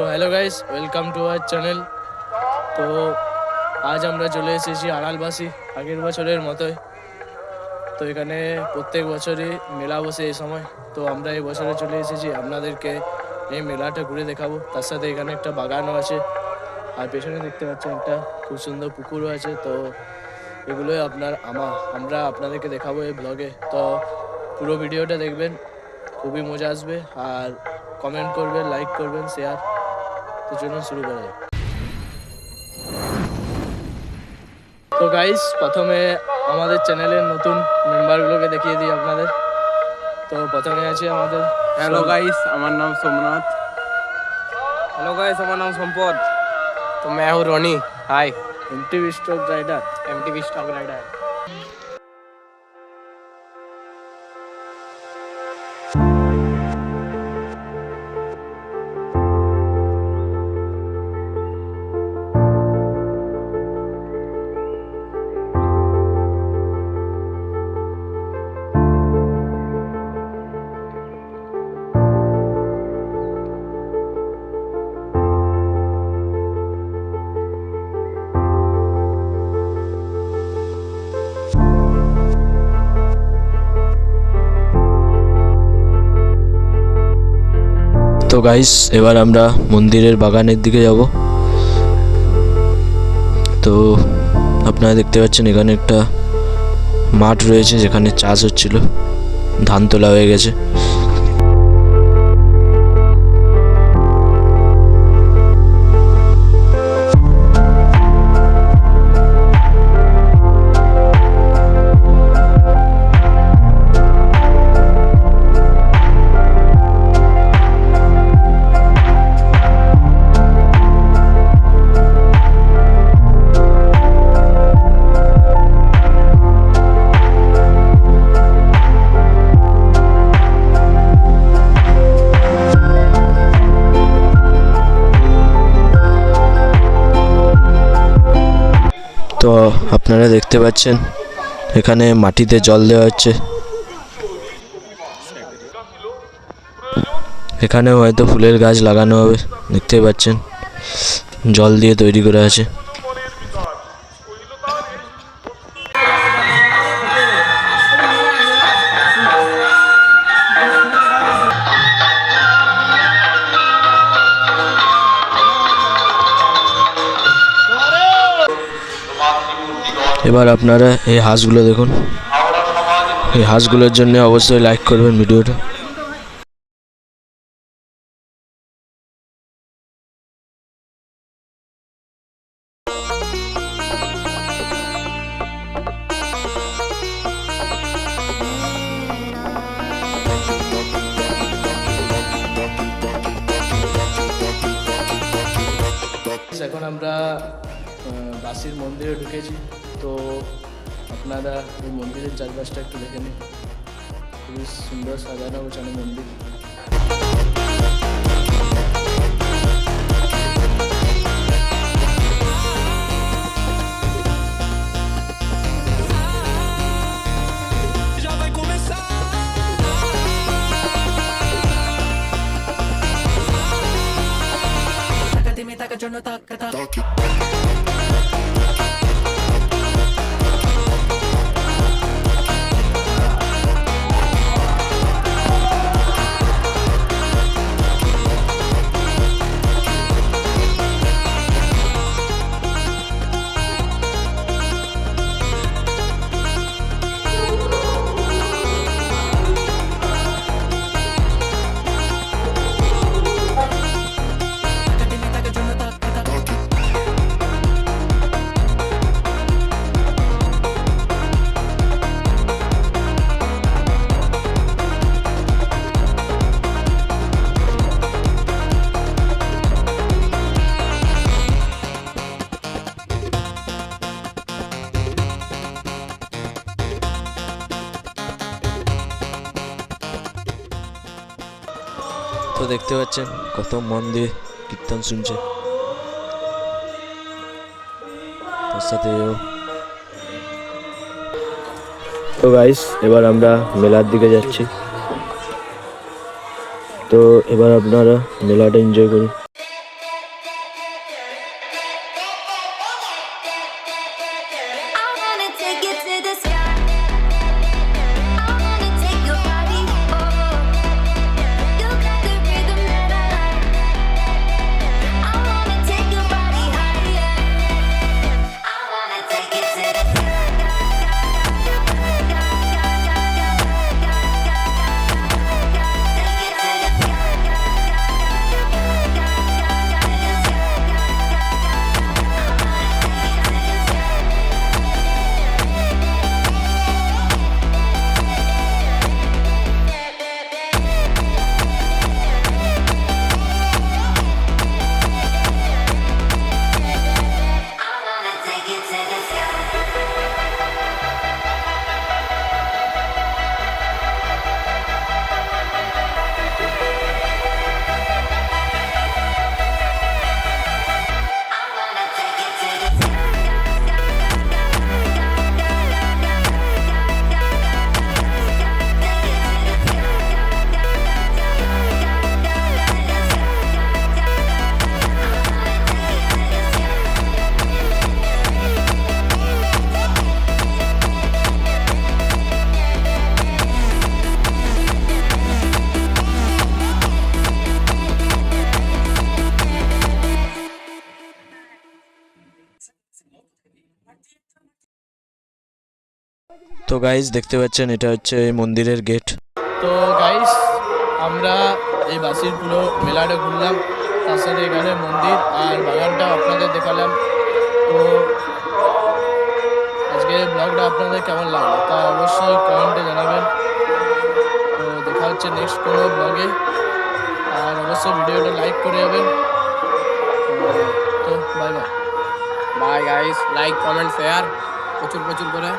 তো hello guys, welcome to our channel. তো আজ আমরা চলে এসেছি আড়ালবাসী আগের বছরের মতোই। তো এখানে প্রত্যেক বছরই মেলা বসে এই সময়। তো আমরা এই বছরে চলে এসেছি আপনাদেরকে এই মেলাটা ঘুরে দেখাবো। তার সাথে এখানে একটা বাগানও আছে, আর পেছনে দেখতে পাচ্ছেন একটা খুব সুন্দর পুকুরও আছে। তো এগুলোই আমরা আপনাদেরকে দেখাবো এই ব্লগে। তো পুরো ভিডিওটা দেখবেন, খুবই মজা আসবে। আর কমেন্ট করবেন, লাইক করবেন, শেয়ার। তো চলুন শুরু করা যাক। তো গাইস, প্রথমে আমাদের চ্যানেলের নতুন মেম্বারগুলোকে দেখিয়ে দিই আপনাদের। তো প্রথমে আছে আমাদের हेलो गाइस, আমার নাম সোমনাথ। हेलो गाइस, আমার নাম সম্পদ। तो मैं हूँ Roni. Hi. MTV stroke rider. MTV stock rider. তো গাইস, এবার আমরা মন্দিরের বাগানের দিকে যাব। তো আপনারা দেখতে পাচ্ছেন এখানে একটা মাঠ রয়েছে যেখানে চাষ হচ্ছিল, ধান তোলা হয়ে গেছে। তো আপনারা দেখতে পাচ্ছেন এখানে মাটিতে জল দেওয়া হচ্ছে। এখানেও হয়তো ফুলের গাছ লাগানো হবে, দেখতে পাচ্ছেন জল দিয়ে তৈরি করা আছে। এবার আপনারা এই হাঁসগুলো দেখুন। এই হাঁসগুলোর জন্য অবশ্যই লাইক করবেন ভিডিওটা। এখন আমরা বাসির মন্দিরে ঢুকেছি। তো আপনারা এই মন্দিরের চারপাশটা একটু দেখে নিন, খুবই সুন্দর সাজানো গোছানো মন্দির। তো দেখতে পাচ্ছেন কত মন দিয়ে কীর্তন শুনছে, তার সাথে তো গাইস, এবার আমরা মেলার দিকে যাচ্ছি। তো এবার আপনারা মেলাটা এনজয় করুন। তো গাইস দেখতে পাচ্ছেন এটা হচ্ছে এই মন্দিরের গেট। তো গাইস আমরা এই বাসির পুরো মেলাটা ঘুরলাম, তার সাথে এখানে মন্দির আর বাগানটা আপনাদের দেখালাম। তো আজকে ব্লগটা আপনাদের কেমন লাগলো তা অবশ্যই কমেন্টে জানাবেন। তো দেখা হচ্ছে নেক্সট কোনো ব্লগে, আর অবশ্যই ভিডিওটা লাইক করে যাবেন। তো bye bye. Bye guys, like comment share প্রচুর প্রচুর করে।